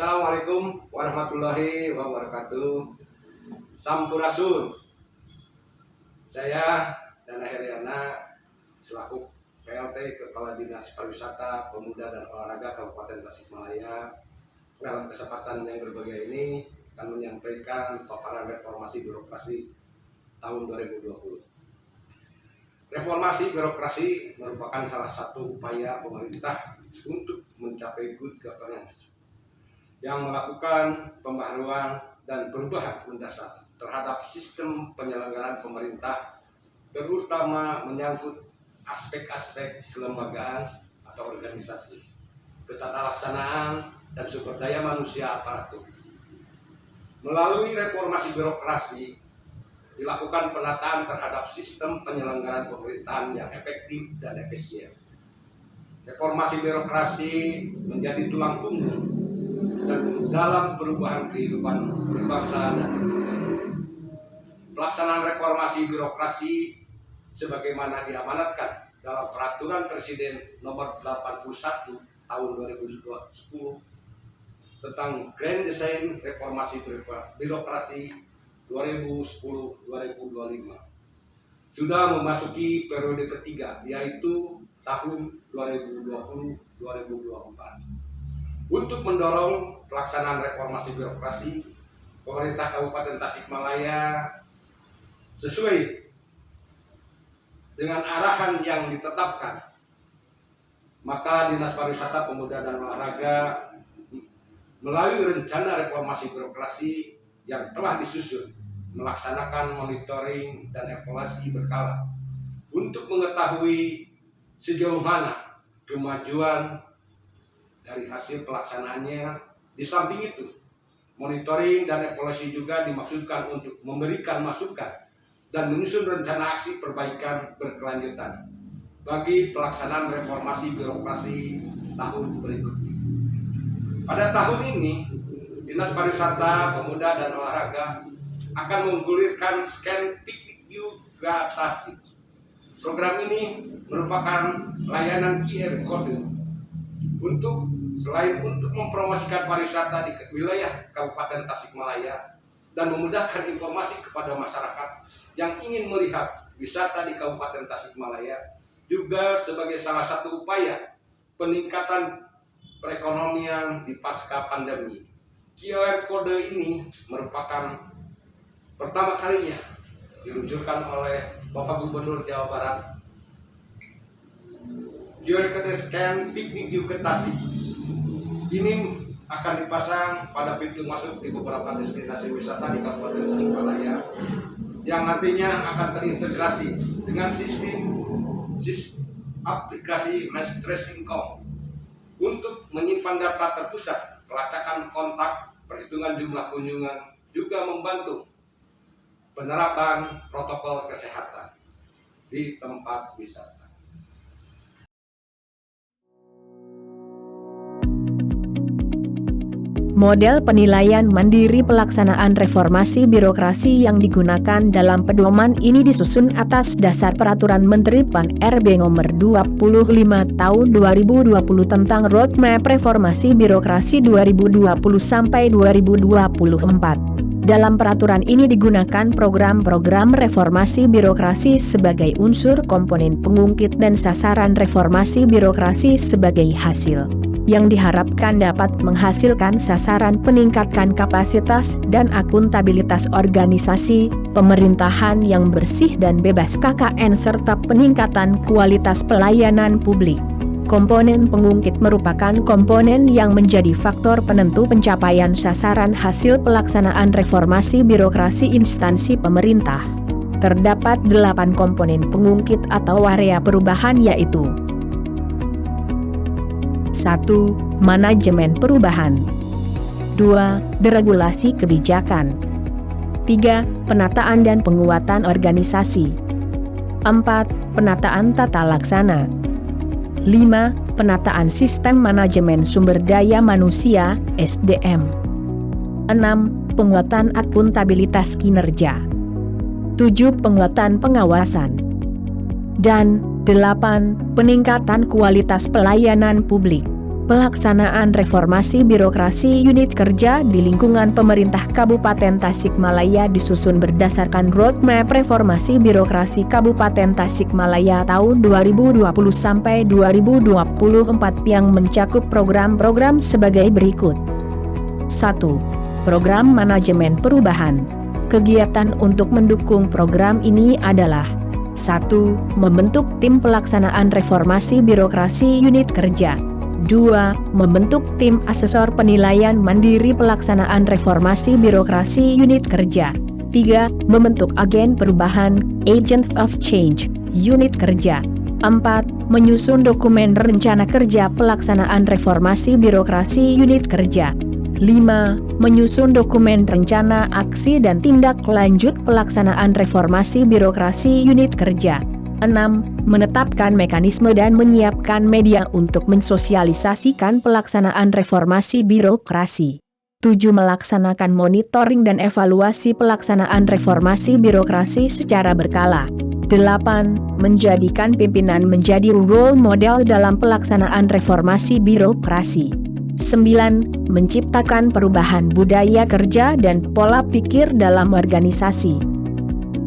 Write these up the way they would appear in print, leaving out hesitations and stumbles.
Assalamualaikum warahmatullahi wabarakatuh. Sampurasun. Saya Dana Heriana selaku PLT Kepala Dinas Pariwisata, Pemuda dan Olahraga Kabupaten Tasikmalaya. Dalam kesempatan yang berbahagia ini akan menyampaikan paparan reformasi birokrasi tahun 2020. Reformasi birokrasi merupakan salah satu upaya pemerintah untuk mencapai good governance yang melakukan pembaharuan dan perubahan mendasar terhadap sistem penyelenggaraan pemerintah, terutama menyangkut aspek-aspek kelembagaan atau organisasi, ketata laksanaan, dan sumber daya manusia aparatur. Melalui reformasi birokrasi, dilakukan penataan terhadap sistem penyelenggaraan pemerintahan yang efektif dan efisien. Reformasi birokrasi menjadi tulang punggung dan dalam perubahan kehidupan berbangsa dan bernegara. Pelaksanaan reformasi birokrasi sebagaimana diamanatkan dalam Peraturan Presiden Nomor 81 Tahun 2010 tentang Grand Design Reformasi Birokrasi 2010-2025 sudah memasuki periode ketiga, yaitu tahun 2020-2024. Untuk mendorong pelaksanaan reformasi birokrasi, pemerintah Kabupaten Tasikmalaya sesuai dengan arahan yang ditetapkan, maka Dinas Pariwisata, Pemuda dan Olahraga melalui rencana reformasi birokrasi yang telah disusun melaksanakan monitoring dan evaluasi berkala untuk mengetahui sejauh mana kemajuan dari hasil pelaksanaannya. Di samping itu, monitoring dan evaluasi juga dimaksudkan untuk memberikan masukan dan menyusun rencana aksi perbaikan berkelanjutan bagi pelaksanaan reformasi birokrasi tahun berikutnya. Pada tahun ini, Dinas Pariwisata, Pemuda dan Olahraga akan menggulirkan scan piknik gratasi. Program ini merupakan layanan QR Code selain untuk mempromosikan pariwisata di wilayah Kabupaten Tasikmalaya dan memudahkan informasi kepada masyarakat yang ingin melihat wisata di Kabupaten Tasikmalaya, juga sebagai salah satu upaya peningkatan perekonomian di pasca pandemi. QR Code ini merupakan pertama kalinya diluncurkan oleh Bapak Gubernur Jawa Barat. QR Code scan piknik gratasi ini akan dipasang pada pintu masuk di beberapa destinasi wisata di Kabupaten Tasikmalaya yang nantinya akan terintegrasi dengan sistem aplikasi Mass Tracing.com untuk menyimpan data terpusat, pelacakan kontak, perhitungan jumlah kunjungan, juga membantu penerapan protokol kesehatan di tempat wisata. Model penilaian mandiri pelaksanaan reformasi birokrasi yang digunakan dalam pedoman ini disusun atas dasar Peraturan Menteri Pan-RB Nomor 25 Tahun 2020 tentang Roadmap Reformasi Birokrasi 2020 sampai 2024. Dalam peraturan ini digunakan program-program reformasi birokrasi sebagai unsur komponen pengungkit dan sasaran reformasi birokrasi sebagai hasil yang diharapkan dapat menghasilkan sasaran peningkatan kapasitas dan akuntabilitas organisasi pemerintahan yang bersih dan bebas KKN serta peningkatan kualitas pelayanan publik. Komponen pengungkit merupakan komponen yang menjadi faktor penentu pencapaian sasaran hasil pelaksanaan reformasi birokrasi instansi pemerintah. Terdapat 8 komponen pengungkit atau area perubahan, yaitu 1. Manajemen perubahan. 2. Deregulasi kebijakan. 3. Penataan dan penguatan organisasi. 4. Penataan tata laksana. 5. Penataan sistem manajemen sumber daya manusia (SDM). 6. Penguatan akuntabilitas kinerja. 7. Penguatan pengawasan. Dan 8. Peningkatan kualitas pelayanan publik. Pelaksanaan reformasi birokrasi unit kerja di lingkungan pemerintah Kabupaten Tasikmalaya disusun berdasarkan Roadmap Reformasi Birokrasi Kabupaten Tasikmalaya tahun 2020 sampai 2024 yang mencakup program-program sebagai berikut. 1. Program Manajemen Perubahan. Kegiatan untuk mendukung program ini adalah 1. Membentuk tim pelaksanaan reformasi birokrasi unit kerja. 2. Membentuk tim asesor penilaian mandiri pelaksanaan reformasi birokrasi unit kerja. 3. Membentuk agen perubahan, Agent of Change, unit kerja. 4. Menyusun dokumen rencana kerja pelaksanaan reformasi birokrasi unit kerja. 5. Menyusun dokumen rencana aksi dan tindak lanjut pelaksanaan reformasi birokrasi unit kerja. 6. Menetapkan mekanisme dan menyiapkan media untuk mensosialisasikan pelaksanaan reformasi birokrasi. 7. Melaksanakan monitoring dan evaluasi pelaksanaan reformasi birokrasi secara berkala. 8. Menjadikan pimpinan menjadi role model dalam pelaksanaan reformasi birokrasi. 9. Menciptakan perubahan budaya kerja dan pola pikir dalam organisasi.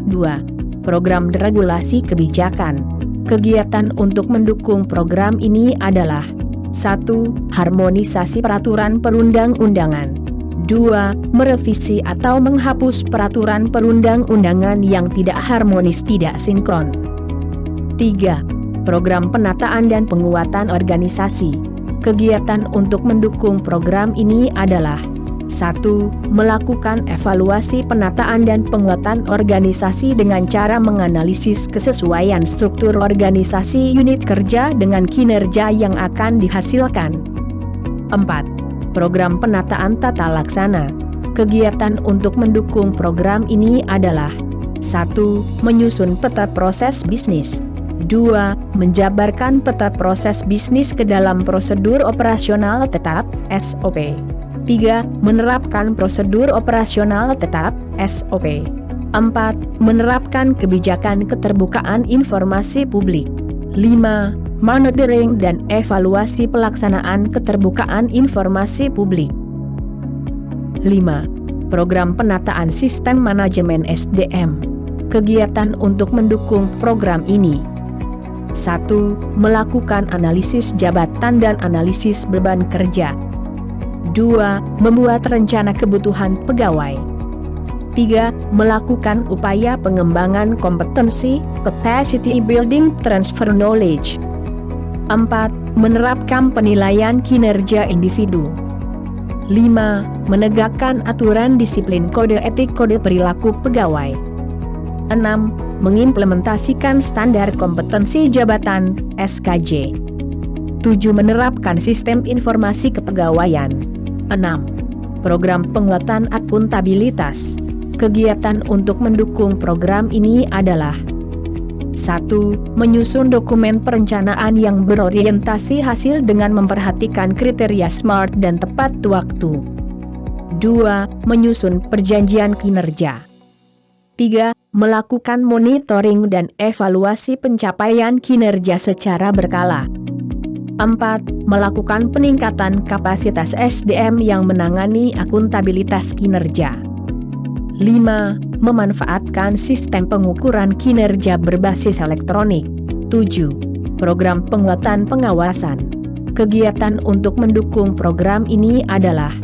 2. Program deregulasi kebijakan. Kegiatan untuk mendukung program ini adalah 1. Harmonisasi peraturan perundang-undangan. 2. Merevisi atau menghapus peraturan perundang-undangan yang tidak harmonis tidak sinkron. 3. Program penataan dan penguatan organisasi. Kegiatan untuk mendukung program ini adalah 1. Melakukan evaluasi penataan dan penguatan organisasi dengan cara menganalisis kesesuaian struktur organisasi unit kerja dengan kinerja yang akan dihasilkan. 4. Program penataan tata laksana. Kegiatan untuk mendukung program ini adalah 1. Menyusun peta proses bisnis. 2. Menjabarkan peta proses bisnis ke dalam prosedur operasional tetap (SOP). 3. Menerapkan prosedur operasional tetap (SOP). 4. Menerapkan kebijakan keterbukaan informasi publik. 5. Monitoring dan evaluasi pelaksanaan keterbukaan informasi publik. 5. Program penataan sistem manajemen SDM. Kegiatan untuk mendukung program ini. 1. Melakukan analisis jabatan dan analisis beban kerja. 2. Membuat rencana kebutuhan pegawai. 3. Melakukan upaya pengembangan kompetensi, capacity building, transfer knowledge. 4. Menerapkan penilaian kinerja individu. 5. Menegakkan aturan disiplin kode etik kode perilaku pegawai. 6. Mengimplementasikan standar kompetensi jabatan, SKJ. 7. Menerapkan sistem informasi kepegawaian. 6. Program penguatan akuntabilitas. Kegiatan untuk mendukung program ini adalah 1. Menyusun dokumen perencanaan yang berorientasi hasil dengan memperhatikan kriteria SMART dan tepat waktu. 2. Menyusun perjanjian kinerja. 3. Melakukan monitoring dan evaluasi pencapaian kinerja secara berkala. 4. Melakukan peningkatan kapasitas SDM yang menangani akuntabilitas kinerja. 5. Memanfaatkan sistem pengukuran kinerja berbasis elektronik. 7. Program penguatan pengawasan. Kegiatan untuk mendukung program ini adalah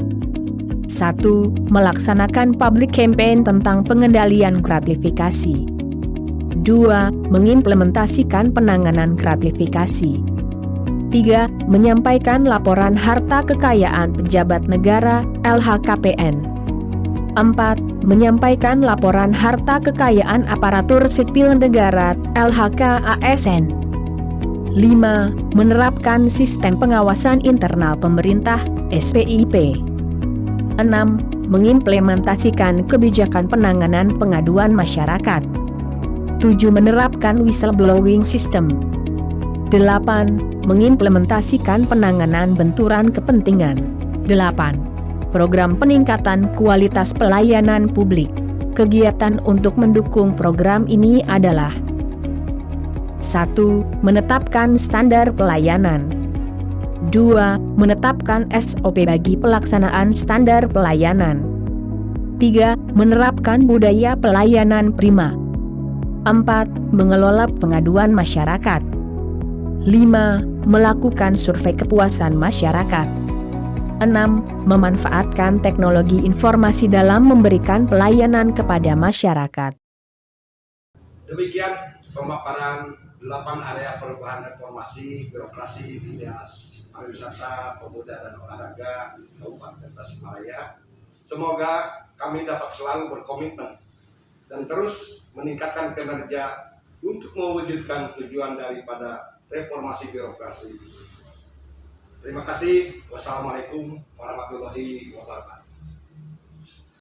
1. Melaksanakan public campaign tentang pengendalian gratifikasi. 2. Mengimplementasikan penanganan gratifikasi. 3. Menyampaikan laporan harta kekayaan pejabat negara, LHKPN. 4. Menyampaikan laporan harta kekayaan aparatur sipil negara, LHK-ASN. 5. Menerapkan sistem pengawasan internal pemerintah, SPIP. 6. Mengimplementasikan kebijakan penanganan pengaduan masyarakat. 7. Menerapkan whistleblowing system. 8. Mengimplementasikan penanganan benturan kepentingan. 8. Program peningkatan kualitas pelayanan publik. Kegiatan untuk mendukung program ini adalah 1. Menetapkan standar pelayanan. 2. Menetapkan SOP bagi pelaksanaan standar pelayanan. 3. Menerapkan budaya pelayanan prima. 4. Mengelola pengaduan masyarakat. 5. Melakukan survei kepuasan masyarakat. 6. Memanfaatkan teknologi informasi dalam memberikan pelayanan kepada masyarakat. Demikian pemaparan 8 area perubahan reformasi birokrasi Dinas Pariwisata, Pemuda dan Olahraga Kabupaten Tasikmalaya. Semoga kami dapat selalu berkomitmen dan terus meningkatkan kinerja untuk mewujudkan tujuan daripada reformasi birokrasi. Terima kasih. Wassalamualaikum warahmatullahi wabarakatuh.